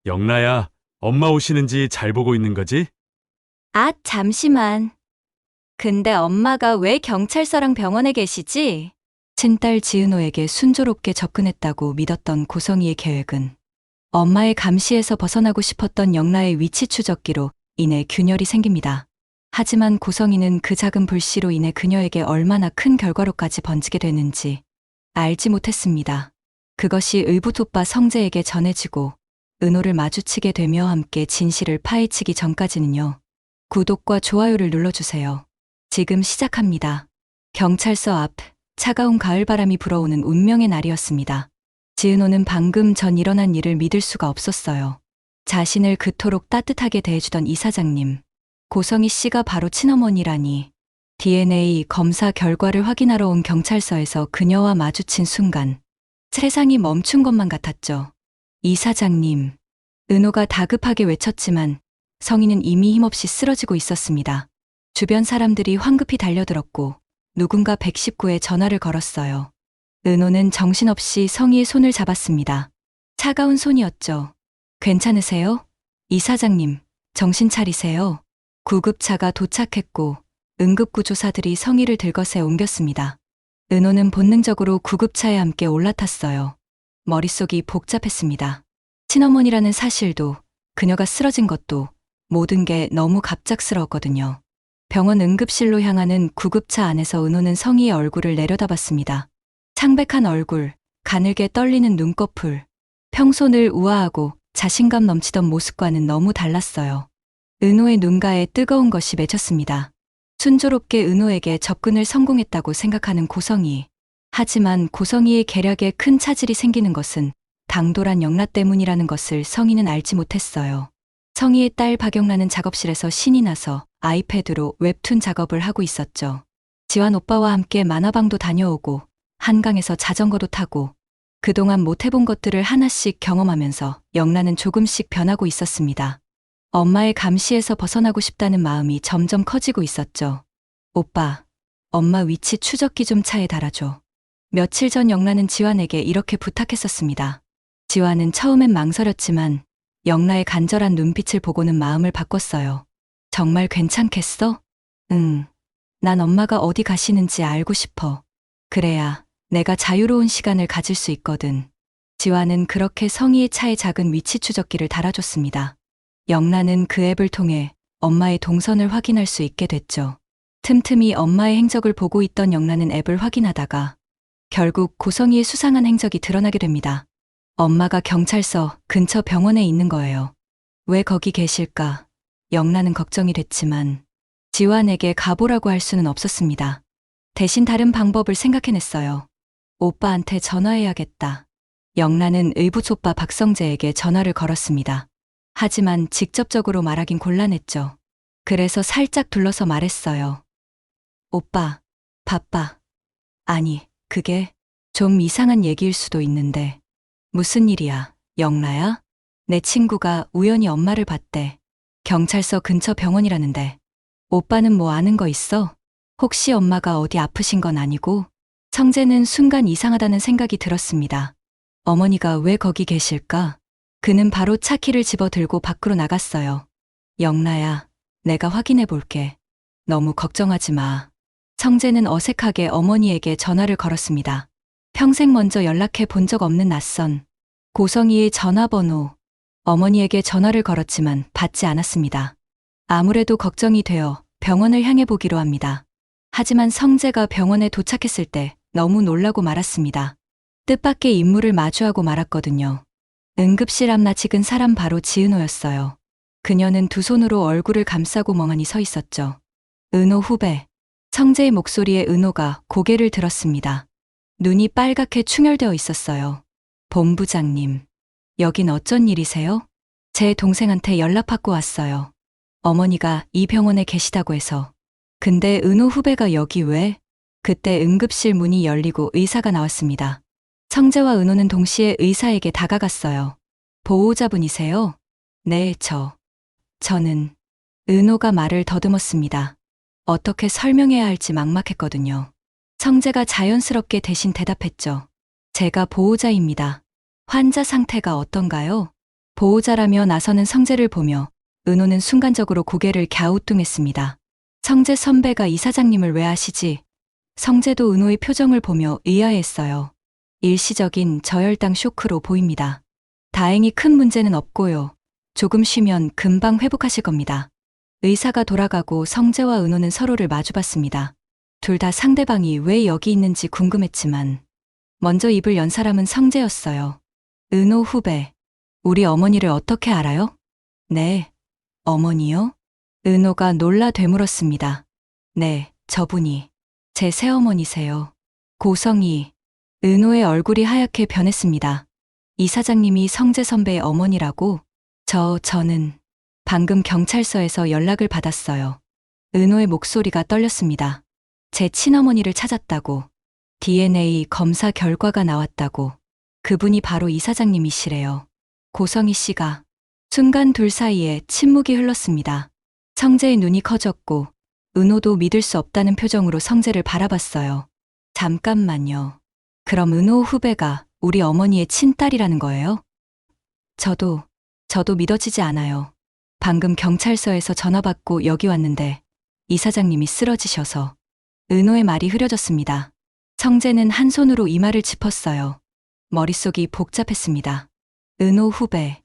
영라야, 엄마 오시는지 잘 보고 있는 거지? 아, 잠시만. 근데 엄마가 왜 경찰서랑 병원에 계시지? 친딸 지은호에게 순조롭게 접근했다고 믿었던 고성이의 계획은 엄마의 감시에서 벗어나고 싶었던 영라의 위치 추적기로 인해 균열이 생깁니다. 하지만 고성이는 그 작은 불씨로 인해 그녀에게 얼마나 큰 결과로까지 번지게 되는지 알지 못했습니다. 그것이 의붓오빠 성재에게 전해지고 은호를 마주치게 되며 함께 진실을 파헤치기 전까지는요. 구독과 좋아요를 눌러주세요. 지금 시작합니다. 경찰서 앞 차가운 가을바람이 불어오는 운명의 날이었습니다. 지은호는 방금 전 일어난 일을 믿을 수가 없었어요. 자신을 그토록 따뜻하게 대해주던 이사장님, 고성희 씨가 바로 친어머니라니. DNA 검사 결과를 확인하러 온 경찰서에서 그녀와 마주친 순간 세상이 멈춘 것만 같았죠. 이사장님, 은호가 다급하게 외쳤지만 성희는 이미 힘없이 쓰러지고 있었습니다. 주변 사람들이 황급히 달려들었고 누군가 119에 전화를 걸었어요. 은호는 정신없이 성희의 손을 잡았습니다. 차가운 손이었죠. 괜찮으세요? 이사장님, 정신 차리세요. 구급차가 도착했고 응급구조사들이 성희를 들것에 옮겼습니다. 은호는 본능적으로 구급차에 함께 올라탔어요. 머릿속이 복잡했습니다. 친어머니라는 사실도, 그녀가 쓰러진 것도 모든 게 너무 갑작스러웠거든요. 병원 응급실로 향하는 구급차 안에서 은호는 성희의 얼굴을 내려다봤습니다. 창백한 얼굴, 가늘게 떨리는 눈꺼풀, 평소 늘 우아하고 자신감 넘치던 모습과는 너무 달랐어요. 은호의 눈가에 뜨거운 것이 맺혔습니다. 순조롭게 은호에게 접근을 성공했다고 생각하는 고성희. 하지만 고성희의 계략에 큰 차질이 생기는 것은 당돌한 영라 때문이라는 것을 성희는 알지 못했어요. 성희의 딸 박영란은 작업실에서 신이 나서 아이패드로 웹툰 작업을 하고 있었죠. 지환 오빠와 함께 만화방도 다녀오고 한강에서 자전거도 타고 그동안 못 해본 것들을 하나씩 경험하면서 영란은 조금씩 변하고 있었습니다. 엄마의 감시에서 벗어나고 싶다는 마음이 점점 커지고 있었죠. 오빠, 엄마 위치 추적기 좀 차에 달아줘. 며칠 전 영란은 지환에게 이렇게 부탁했었습니다. 지환은 처음엔 망설였지만 영라의 간절한 눈빛을 보고는 마음을 바꿨어요. 정말 괜찮겠어? 응. 난 엄마가 어디 가시는지 알고 싶어. 그래야 내가 자유로운 시간을 가질 수 있거든. 지환은 그렇게 성희의 차에 작은 위치 추적기를 달아줬습니다. 영란은 그 앱을 통해 엄마의 동선을 확인할 수 있게 됐죠. 틈틈이 엄마의 행적을 보고 있던 영란은 앱을 확인하다가 결국 고성희의 수상한 행적이 드러나게 됩니다. 엄마가 경찰서 근처 병원에 있는 거예요. 왜 거기 계실까? 영란은 걱정이 됐지만 지환에게 가보라고 할 수는 없었습니다. 대신 다른 방법을 생각해냈어요. 오빠한테 전화해야겠다. 영란은 의붓오빠 박성재에게 전화를 걸었습니다. 하지만 직접적으로 말하긴 곤란했죠. 그래서 살짝 둘러서 말했어요. 오빠, 바빠. 아니, 그게 좀 이상한 얘기일 수도 있는데. 무슨 일이야, 영라야? 내 친구가 우연히 엄마를 봤대. 경찰서 근처 병원이라는데. 오빠는 뭐 아는 거 있어? 혹시 엄마가 어디 아프신 건 아니고? 성재는 순간 이상하다는 생각이 들었습니다. 어머니가 왜 거기 계실까? 그는 바로 차키를 집어들고 밖으로 나갔어요. 영라야, 내가 확인해 볼게. 너무 걱정하지 마. 성재는 어색하게 어머니에게 전화를 걸었습니다. 평생 먼저 연락해 본 적 없는 낯선 고성희의 전화번호. 어머니에게 전화를 걸었지만 받지 않았습니다. 아무래도 걱정이 되어 병원을 향해 보기로 합니다. 하지만 성재가 병원에 도착했을 때 너무 놀라고 말았습니다. 뜻밖의 인물을 마주하고 말았거든요. 응급실 앞 낯익은 사람 바로 지은호였어요. 그녀는 두 손으로 얼굴을 감싸고 멍하니 서 있었죠. 은호 후배. 성재의 목소리에 은호가 고개를 들었습니다. 눈이 빨갛게 충혈되어 있었어요. 본부장님, 여긴 어쩐 일이세요? 제 동생한테 연락받고 왔어요. 어머니가 이 병원에 계시다고 해서. 근데 은호 후배가 여기 왜? 그때 응급실 문이 열리고 의사가 나왔습니다. 성재와 은호는 동시에 의사에게 다가갔어요. 보호자분이세요? 네, 저는. 은호가 말을 더듬었습니다. 어떻게 설명해야 할지 막막했거든요. 성재가 자연스럽게 대신 대답했죠. 제가 보호자입니다. 환자 상태가 어떤가요? 보호자라며 나서는 성재를 보며 은호는 순간적으로 고개를 갸우뚱했습니다. 성재 선배가 이사장님을 왜 아시지? 성재도 은호의 표정을 보며 의아해했어요. 일시적인 저혈당 쇼크로 보입니다. 다행히 큰 문제는 없고요. 조금 쉬면 금방 회복하실 겁니다. 의사가 돌아가고 성재와 은호는 서로를 마주봤습니다. 둘 다 상대방이 왜 여기 있는지 궁금했지만 먼저 입을 연 사람은 성재였어요. 은호 후배, 우리 어머니를 어떻게 알아요? 네, 어머니요? 은호가 놀라 되물었습니다. 네, 저분이 제 새어머니세요. 고성이. 은호의 얼굴이 하얗게 변했습니다. 이사장님이 성재 선배의 어머니라고? 저는 방금 경찰서에서 연락을 받았어요. 은호의 목소리가 떨렸습니다. 제 친어머니를 찾았다고. DNA 검사 결과가 나왔다고. 그분이 바로 이사장님이시래요. 고성희 씨가. 순간 둘 사이에 침묵이 흘렀습니다. 성재의 눈이 커졌고 은호도 믿을 수 없다는 표정으로 성재를 바라봤어요. 잠깐만요. 그럼 은호 후배가 우리 어머니의 친딸이라는 거예요? 저도 믿어지지 않아요. 방금 경찰서에서 전화 받고 여기 왔는데 이사장님이 쓰러지셔서. 은호의 말이 흐려졌습니다. 성재는 한 손으로 이마를 짚었어요. 머릿속이 복잡했습니다. 은호 후배,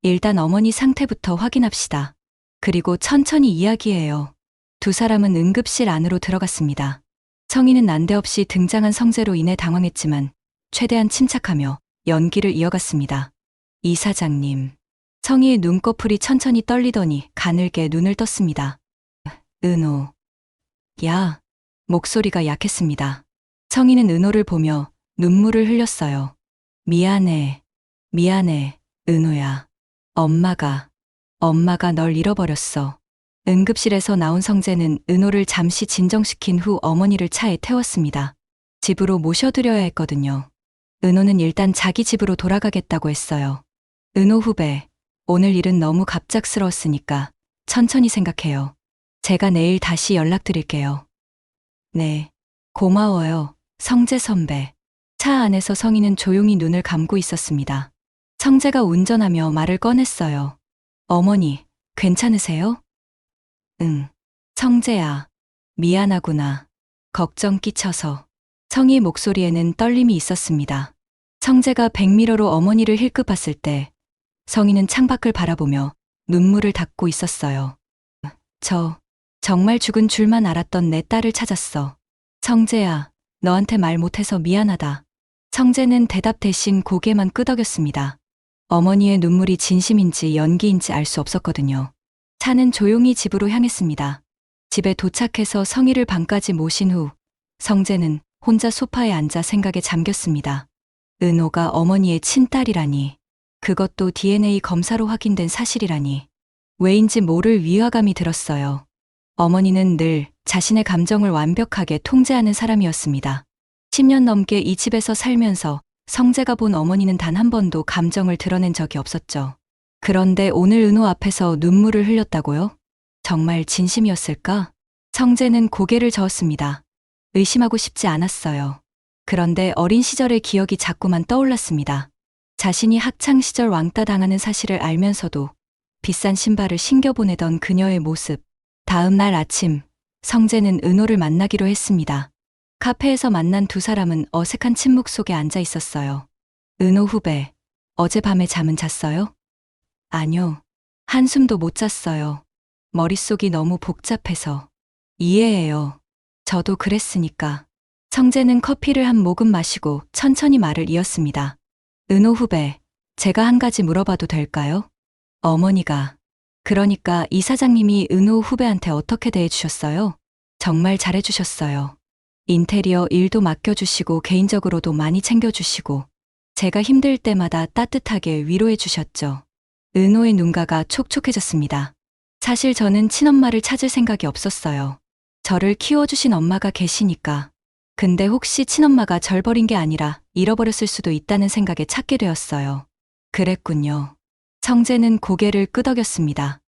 일단 어머니 상태부터 확인합시다. 그리고 천천히 이야기해요. 두 사람은 응급실 안으로 들어갔습니다. 성희는 난데없이 등장한 성재로 인해 당황했지만 최대한 침착하며 연기를 이어갔습니다. 이사장님. 성희의 눈꺼풀이 천천히 떨리더니 가늘게 눈을 떴습니다. 은호. 야. 목소리가 약했습니다. 성희는 은호를 보며 눈물을 흘렸어요. 미안해, 은호야. 엄마가 널 잃어버렸어. 응급실에서 나온 성재는 은호를 잠시 진정시킨 후 어머니를 차에 태웠습니다. 집으로 모셔드려야 했거든요. 은호는 일단 자기 집으로 돌아가겠다고 했어요. 은호 후배, 오늘 일은 너무 갑작스러웠으니까 천천히 생각해요. 제가 내일 다시 연락드릴게요. 네, 고마워요, 성재 선배. 차 안에서 성희는 조용히 눈을 감고 있었습니다. 성재가 운전하며 말을 꺼냈어요. 어머니, 괜찮으세요? 응. 성재야, 미안하구나. 걱정 끼쳐서. 성희의 목소리에는 떨림이 있었습니다. 성재가 백미러로 어머니를 힐끗 봤을 때 성희는 창밖을 바라보며 눈물을 닦고 있었어요. 정말 죽은 줄만 알았던 내 딸을 찾았어. 성재야, 너한테 말 못해서 미안하다. 성재는 대답 대신 고개만 끄덕였습니다. 어머니의 눈물이 진심인지 연기인지 알 수 없었거든요. 차는 조용히 집으로 향했습니다. 집에 도착해서 성희를 방까지 모신 후 성재는 혼자 소파에 앉아 생각에 잠겼습니다. 은호가 어머니의 친딸이라니. 그것도 DNA 검사로 확인된 사실이라니. 왜인지 모를 위화감이 들었어요. 어머니는 늘 자신의 감정을 완벽하게 통제하는 사람이었습니다. 10년 넘게 이 집에서 살면서 성재가 본 어머니는 단 한 번도 감정을 드러낸 적이 없었죠. 그런데 오늘 은호 앞에서 눈물을 흘렸다고요? 정말 진심이었을까? 성재는 고개를 저었습니다. 의심하고 싶지 않았어요. 그런데 어린 시절의 기억이 자꾸만 떠올랐습니다. 자신이 학창시절 왕따 당하는 사실을 알면서도 비싼 신발을 신겨보내던 그녀의 모습. 다음 날 아침, 성재는 은호를 만나기로 했습니다. 카페에서 만난 두 사람은 어색한 침묵 속에 앉아 있었어요. 은호 후배, 어젯밤에 잠은 잤어요? 아니요. 한숨도 못 잤어요. 머릿속이 너무 복잡해서. 이해해요. 저도 그랬으니까. 성재는 커피를 한 모금 마시고 천천히 말을 이었습니다. 은호 후배, 제가 한 가지 물어봐도 될까요? 어머니가. 그러니까 이사장님이 은호 후배한테 어떻게 대해주셨어요? 정말 잘해주셨어요. 인테리어 일도 맡겨주시고 개인적으로도 많이 챙겨주시고 제가 힘들 때마다 따뜻하게 위로해주셨죠. 은호의 눈가가 촉촉해졌습니다. 사실 저는 친엄마를 찾을 생각이 없었어요. 저를 키워주신 엄마가 계시니까. 근데 혹시 친엄마가 절 버린 게 아니라 잃어버렸을 수도 있다는 생각에 찾게 되었어요. 그랬군요. 성재는 고개를 끄덕였습니다.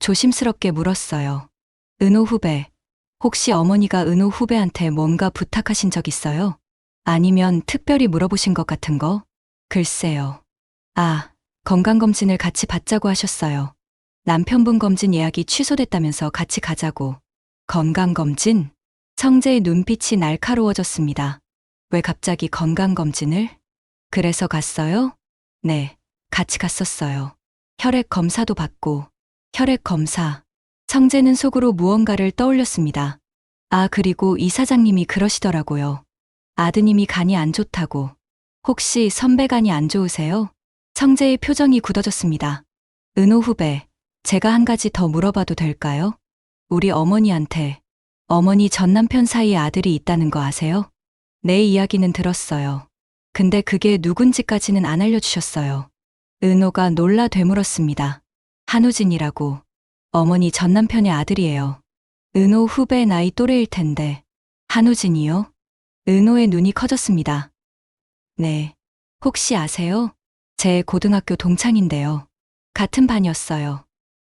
조심스럽게 물었어요. 은호 후배, 혹시 어머니가 은호 후배한테 뭔가 부탁하신 적 있어요? 아니면 특별히 물어보신 것 같은 거? 글쎄요. 건강검진을 같이 받자고 하셨어요. 남편분 검진 예약이 취소됐다면서 같이 가자고. 건강검진? 성재의 눈빛이 날카로워졌습니다. 왜 갑자기 건강검진을? 그래서 갔어요? 네, 같이 갔었어요. 혈액 검사도 받고. 혈액 검사. 성재는 속으로 무언가를 떠올렸습니다. 아, 그리고 이사장님이 그러시더라고요. 아드님이 간이 안 좋다고. 혹시 선배 간이 안 좋으세요? 성재의 표정이 굳어졌습니다. 은호 후배, 제가 한 가지 더 물어봐도 될까요? 우리 어머니한테 어머니 전 남편 사이에 아들이 있다는 거 아세요? 내 이야기는 들었어요. 근데 그게 누군지까지는 안 알려주셨어요. 은호가 놀라 되물었습니다. 한우진이라고. 어머니 전 남편의 아들이에요. 은호 후배 나이 또래일 텐데. 한우진이요? 은호의 눈이 커졌습니다. 네. 혹시 아세요? 제 고등학교 동창인데요. 같은 반이었어요.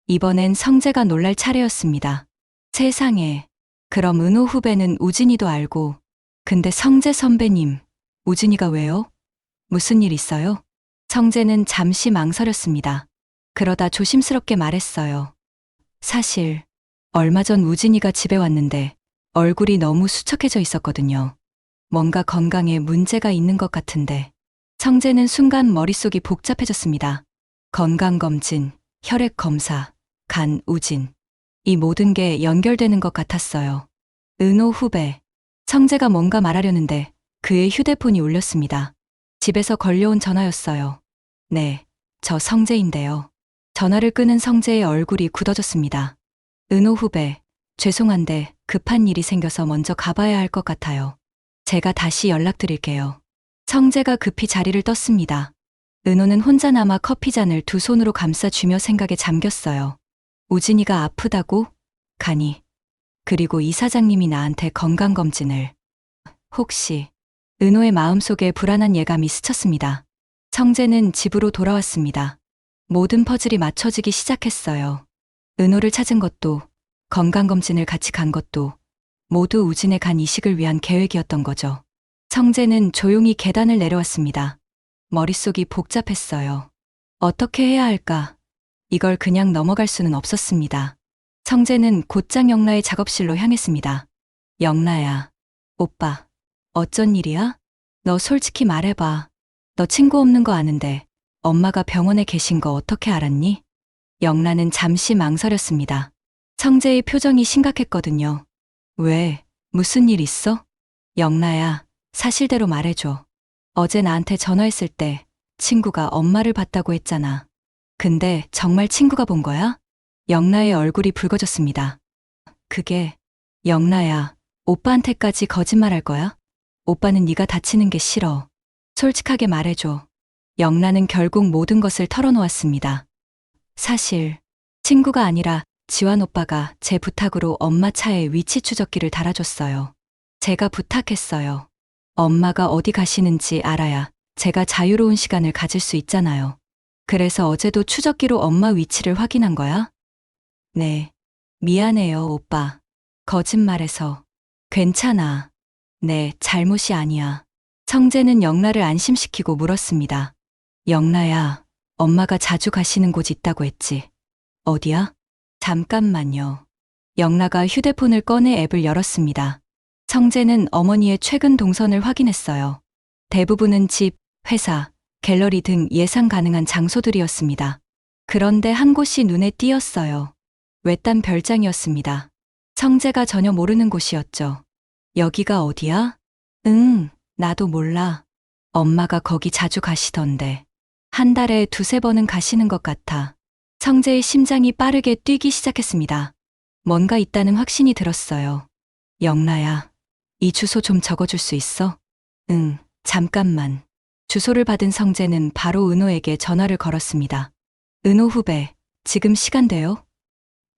이번엔 성재가 놀랄 차례였습니다. 세상에. 그럼 은호 후배는 우진이도 알고. 근데 성재 선배님, 우진이가 왜요? 무슨 일 있어요? 성재는 잠시 망설였습니다. 그러다 조심스럽게 말했어요. 사실 얼마 전 우진이가 집에 왔는데 얼굴이 너무 수척해져 있었거든요. 뭔가 건강에 문제가 있는 것 같은데. 성재는 순간 머릿속이 복잡해졌습니다. 건강검진, 혈액검사, 간, 우진. 이 모든 게 연결되는 것 같았어요. 은호 후배. 성재가 뭔가 말하려는데 그의 휴대폰이 울렸습니다. 집에서 걸려온 전화였어요. 네, 저 성재인데요. 전화를 끄는 성재의 얼굴이 굳어졌습니다. 은호 후배, 죄송한데 급한 일이 생겨서 먼저 가봐야 할 것 같아요. 제가 다시 연락드릴게요. 성재가 급히 자리를 떴습니다. 은호는 혼자 남아 커피잔을 두 손으로 감싸쥐며 생각에 잠겼어요. 우진이가 아프다고? 간이. 그리고 이사장님이 나한테 건강검진을. 혹시. 은호의 마음속에 불안한 예감이 스쳤습니다. 성재는 집으로 돌아왔습니다. 모든 퍼즐이 맞춰지기 시작했어요. 은호를 찾은 것도, 건강검진을 같이 간 것도 모두 우진의 간 이식을 위한 계획이었던 거죠. 성재는 조용히 계단을 내려왔습니다. 머릿속이 복잡했어요. 어떻게 해야 할까? 이걸 그냥 넘어갈 수는 없었습니다. 성재는 곧장 영라의 작업실로 향했습니다. 영라야, 오빠, 어쩐 일이야? 너 솔직히 말해봐. 너 친구 없는 거 아는데 엄마가 병원에 계신 거 어떻게 알았니? 영라는 잠시 망설였습니다. 성재의 표정이 심각했거든요. 왜? 무슨 일 있어? 영라야, 사실대로 말해줘. 어제 나한테 전화했을 때 친구가 엄마를 봤다고 했잖아. 근데 정말 친구가 본 거야? 영라의 얼굴이 붉어졌습니다. 그게, 영라야, 오빠한테까지 거짓말할 거야? 오빠는 네가 다치는 게 싫어. 솔직하게 말해줘. 영라는 결국 모든 것을 털어놓았습니다. 사실 친구가 아니라 지환 오빠가 제 부탁으로 엄마 차에 위치 추적기를 달아줬어요. 제가 부탁했어요. 엄마가 어디 가시는지 알아야 제가 자유로운 시간을 가질 수 있잖아요. 그래서 어제도 추적기로 엄마 위치를 확인한 거야? 네. 미안해요, 오빠. 거짓말해서. 괜찮아. 네, 잘못이 아니야. 성재는 영라를 안심시키고 물었습니다. 영라야, 엄마가 자주 가시는 곳 있다고 했지. 어디야? 잠깐만요. 영라가 휴대폰을 꺼내 앱을 열었습니다. 성재는 어머니의 최근 동선을 확인했어요. 대부분은 집, 회사, 갤러리 등 예상 가능한 장소들이었습니다. 그런데 한 곳이 눈에 띄었어요. 외딴 별장이었습니다. 성재가 전혀 모르는 곳이었죠. 여기가 어디야? 응, 나도 몰라. 엄마가 거기 자주 가시던데. 한 달에 두세 번은 가시는 것 같아. 성재의 심장이 빠르게 뛰기 시작했습니다. 뭔가 있다는 확신이 들었어요. 영라야, 이 주소 좀 적어줄 수 있어? 응, 잠깐만. 주소를 받은 성재는 바로 은호에게 전화를 걸었습니다. 은호 후배, 지금 시간 돼요?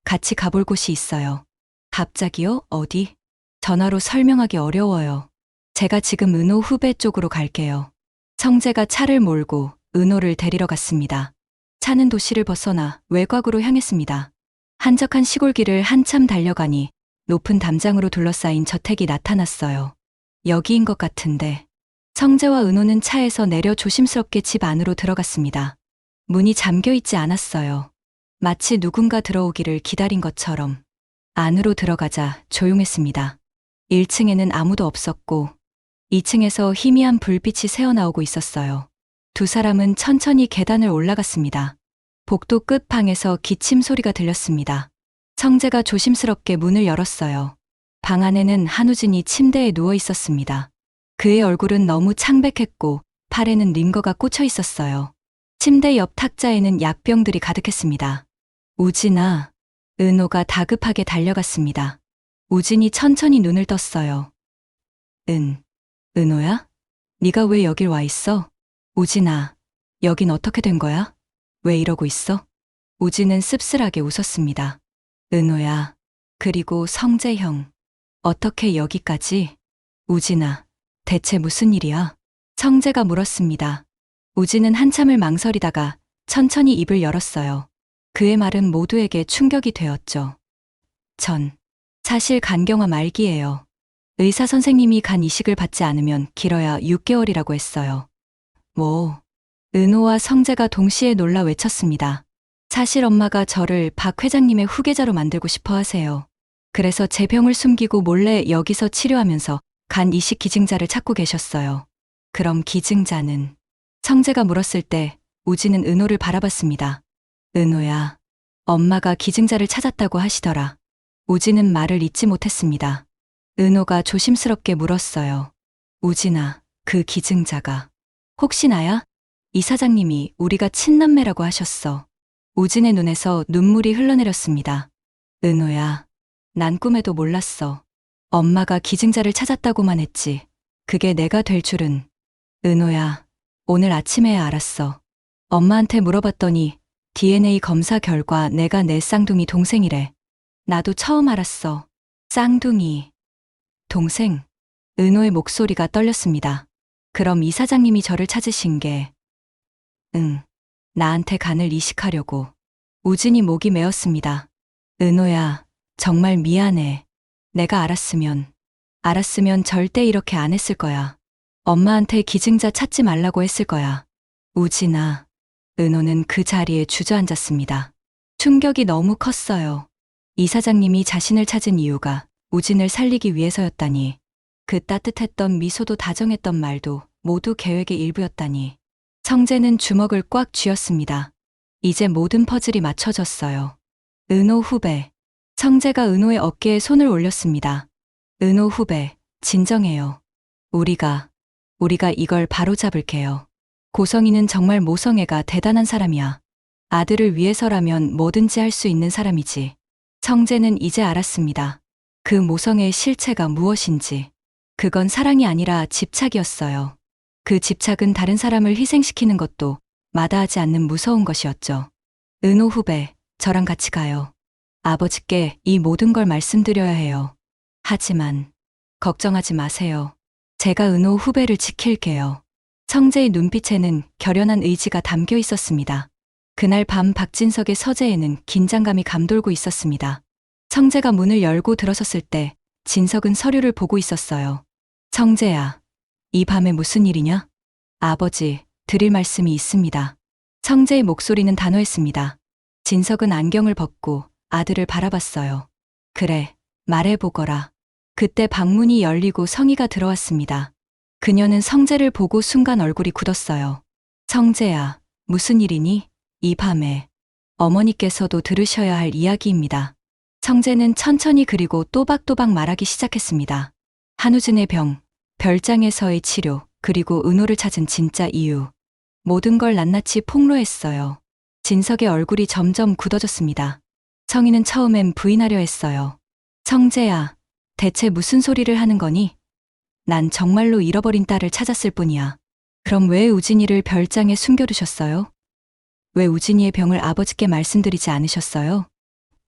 같이 가볼 곳이 있어요. 갑자기요? 어디? 전화로 설명하기 어려워요. 제가 지금 은호 후배 쪽으로 갈게요. 성재가 차를 몰고 은호를 데리러 갔습니다. 차는 도시를 벗어나 외곽으로 향했습니다. 한적한 시골길을 한참 달려가니 높은 담장으로 둘러싸인 저택이 나타났어요. 여기인 것 같은데. 성재와 은호는 차에서 내려 조심스럽게 집 안으로 들어갔습니다. 문이 잠겨 있지 않았어요. 마치 누군가 들어오기를 기다린 것처럼. 안으로 들어가자 조용했습니다. 1층에는 아무도 없었고 2층에서 희미한 불빛이 새어나오고 있었어요. 두 사람은 천천히 계단을 올라갔습니다. 복도 끝 방에서 기침 소리가 들렸습니다. 성재가 조심스럽게 문을 열었어요. 방 안에는 한우진이 침대에 누워 있었습니다. 그의 얼굴은 너무 창백했고 팔에는 링거가 꽂혀 있었어요. 침대 옆 탁자에는 약병들이 가득했습니다. 우진아, 은호가 다급하게 달려갔습니다. 우진이 천천히 눈을 떴어요. 은호야? 네가 왜 여길 와 있어? 우진아, 여긴 어떻게 된 거야? 왜 이러고 있어? 우진은 씁쓸하게 웃었습니다. 은호야, 그리고 성재 형. 어떻게 여기까지? 우진아, 대체 무슨 일이야? 성재가 물었습니다. 우진은 한참을 망설이다가 천천히 입을 열었어요. 그의 말은 모두에게 충격이 되었죠. 사실 간경화 말기예요. 의사 선생님이 간 이식을 받지 않으면 길어야 6개월이라고 했어요. 뭐? 은호와 성재가 동시에 놀라 외쳤습니다. 사실 엄마가 저를 박 회장님의 후계자로 만들고 싶어 하세요. 그래서 제 병을 숨기고 몰래 여기서 치료하면서 간 이식 기증자를 찾고 계셨어요. 그럼 기증자는? 성재가 물었을 때 우진은 은호를 바라봤습니다. 은호야, 엄마가 기증자를 찾았다고 하시더라. 우진은 말을 잇지 못했습니다. 은호가 조심스럽게 물었어요. 우진아, 그 기증자가 혹시 나야? 이 사장님이 우리가 친남매라고 하셨어. 우진의 눈에서 눈물이 흘러내렸습니다. 은호야, 난 꿈에도 몰랐어. 엄마가 기증자를 찾았다고만 했지. 그게 내가 될 줄은. 은호야, 오늘 아침에야 알았어. 엄마한테 물어봤더니 DNA 검사 결과 내가 내 쌍둥이 동생이래. 나도 처음 알았어. 쌍둥이. 동생. 은호의 목소리가 떨렸습니다. 그럼 이 사장님이 저를 찾으신 게. 나한테 간을 이식하려고. 우진이 목이 메었습니다. 은호야, 정말 미안해. 내가 알았으면 절대 이렇게 안 했을 거야. 엄마한테 기증자 찾지 말라고 했을 거야. 우진아. 은호는 그 자리에 주저앉았습니다. 충격이 너무 컸어요. 이 사장님이 자신을 찾은 이유가 우진을 살리기 위해서였다니. 그 따뜻했던 미소도 다정했던 말도 모두 계획의 일부였다니. 성재는 주먹을 꽉 쥐었습니다. 이제 모든 퍼즐이 맞춰졌어요. 은호 후배. 성재가 은호의 어깨에 손을 올렸습니다. 은호 후배, 진정해요. 우리가 이걸 바로잡을게요. 고성이는 정말 모성애가 대단한 사람이야. 아들을 위해서라면 뭐든지 할 수 있는 사람이지. 성재는 이제 알았습니다. 그 모성애의 실체가 무엇인지. 그건 사랑이 아니라 집착이었어요. 그 집착은 다른 사람을 희생시키는 것도 마다하지 않는 무서운 것이었죠. 은호 후배, 저랑 같이 가요. 아버지께 이 모든 걸 말씀드려야 해요. 하지만 걱정하지 마세요. 제가 은호 후배를 지킬게요. 성재의 눈빛에는 결연한 의지가 담겨 있었습니다. 그날 밤 박진석의 서재에는 긴장감이 감돌고 있었습니다. 성재가 문을 열고 들어섰을 때 진석은 서류를 보고 있었어요. 성재야, 이 밤에 무슨 일이냐? 아버지, 드릴 말씀이 있습니다. 성재의 목소리는 단호했습니다. 진석은 안경을 벗고 아들을 바라봤어요. 그래, 말해보거라. 그때 방문이 열리고 성희가 들어왔습니다. 그녀는 성재를 보고 순간 얼굴이 굳었어요. 성재야, 무슨 일이니? 이 밤에. 어머니께서도 들으셔야 할 이야기입니다. 성재는 천천히 그리고 또박또박 말하기 시작했습니다. 한우진의 병, 별장에서의 치료, 그리고 은호를 찾은 진짜 이유. 모든 걸 낱낱이 폭로했어요. 진석의 얼굴이 점점 굳어졌습니다. 성희는 처음엔 부인하려 했어요. 성재야, 대체 무슨 소리를 하는 거니? 난 정말로 잃어버린 딸을 찾았을 뿐이야. 그럼 왜 우진이를 별장에 숨겨두셨어요? 왜 우진이의 병을 아버지께 말씀드리지 않으셨어요?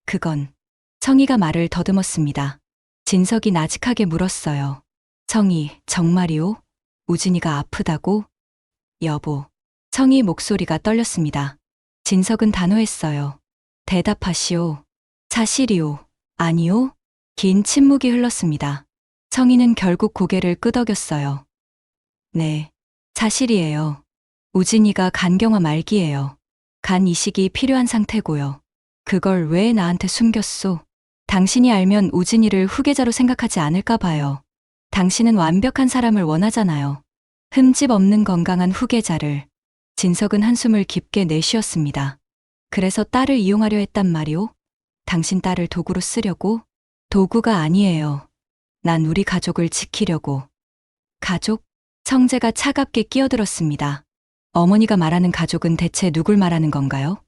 그건. 성희가 말을 더듬었습니다. 진석이 나직하게 물었어요. 성희, 정말이오? 우진이가 아프다고? 여보. 성희 목소리가 떨렸습니다. 진석은 단호했어요. 대답하시오. 사실이오. 아니오? 긴 침묵이 흘렀습니다. 성희는 결국 고개를 끄덕였어요. 네, 사실이에요. 우진이가 간경화 말기예요. 간 이식이 필요한 상태고요. 그걸 왜 나한테 숨겼소? 당신이 알면 우진이를 후계자로 생각하지 않을까 봐요. 당신은 완벽한 사람을 원하잖아요. 흠집 없는 건강한 후계자를. 진석은 한숨을 깊게 내쉬었습니다. 그래서 딸을 이용하려 했단 말이오? 당신 딸을 도구로 쓰려고? 도구가 아니에요. 난 우리 가족을 지키려고. 가족? 성재가 차갑게 끼어들었습니다. 어머니가 말하는 가족은 대체 누굴 말하는 건가요?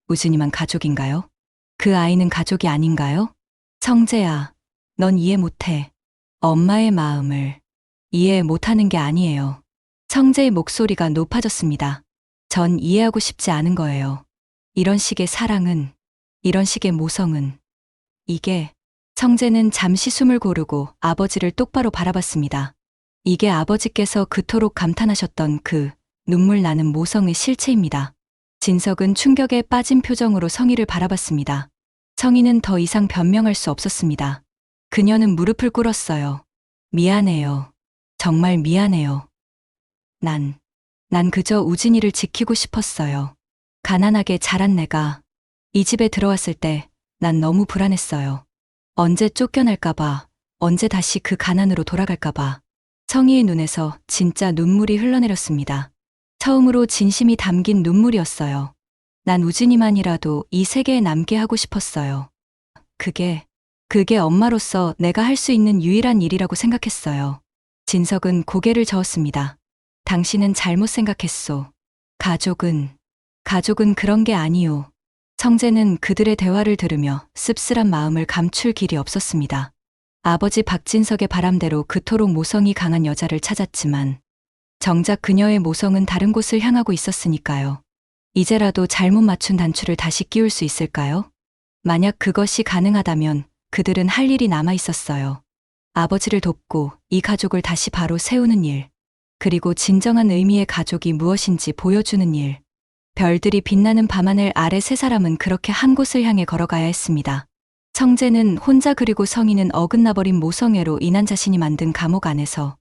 우진이만 가족인가요? 그 아이는 가족이 아닌가요? 성재야, 넌 이해 못해. 엄마의 마음을 이해 못하는 게 아니에요. 성재의 목소리가 높아졌습니다. 전 이해하고 싶지 않은 거예요. 이런 식의 사랑은, 이런 식의 모성은, 이게, 성재는 잠시 숨을 고르고 아버지를 똑바로 바라봤습니다. 이게 아버지께서 그토록 감탄하셨던 그 눈물 나는 모성의 실체입니다. 진석은 충격에 빠진 표정으로 성희를 바라봤습니다. 성희는 더 이상 변명할 수 없었습니다. 그녀는 무릎을 꿇었어요. 미안해요. 정말 미안해요. 난 그저 우진이를 지키고 싶었어요. 가난하게 자란 내가 이 집에 들어왔을 때 난 너무 불안했어요. 언제 쫓겨날까봐, 언제 다시 그 가난으로 돌아갈까봐. 성희의 눈에서 진짜 눈물이 흘러내렸습니다. 처음으로 진심이 담긴 눈물이었어요. 난 우진이만이라도 이 세계에 남게 하고 싶었어요. 그게 엄마로서 내가 할 수 있는 유일한 일이라고 생각했어요. 진석은 고개를 저었습니다. 당신은 잘못 생각했소. 가족은 그런 게 아니오. 성재는 그들의 대화를 들으며 씁쓸한 마음을 감출 길이 없었습니다. 아버지 박진석의 바람대로 그토록 모성이 강한 여자를 찾았지만 정작 그녀의 모성은 다른 곳을 향하고 있었으니까요. 이제라도 잘못 맞춘 단추를 다시 끼울 수 있을까요? 만약 그것이 가능하다면 그들은 할 일이 남아 있었어요. 아버지를 돕고 이 가족을 다시 바로 세우는 일, 그리고 진정한 의미의 가족이 무엇인지 보여주는 일. 별들이 빛나는 밤하늘 아래 세 사람은 그렇게 한 곳을 향해 걸어가야 했습니다. 성재는 혼자 그리고 성희는 어긋나버린 모성애로 인한 자신이 만든 감옥 안에서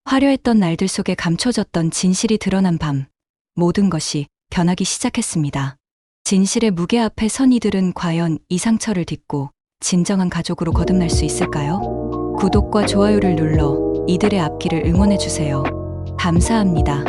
화려했던 날들 속에 감춰졌던 진실이 드러난 밤, 모든 것이 변하기 시작했습니다. 진실의 무게 앞에 선 이들은 과연 이 상처를 딛고 진정한 가족으로 거듭날 수 있을까요? 구독과 좋아요를 눌러 이들의 앞길을 응원해주세요. 감사합니다.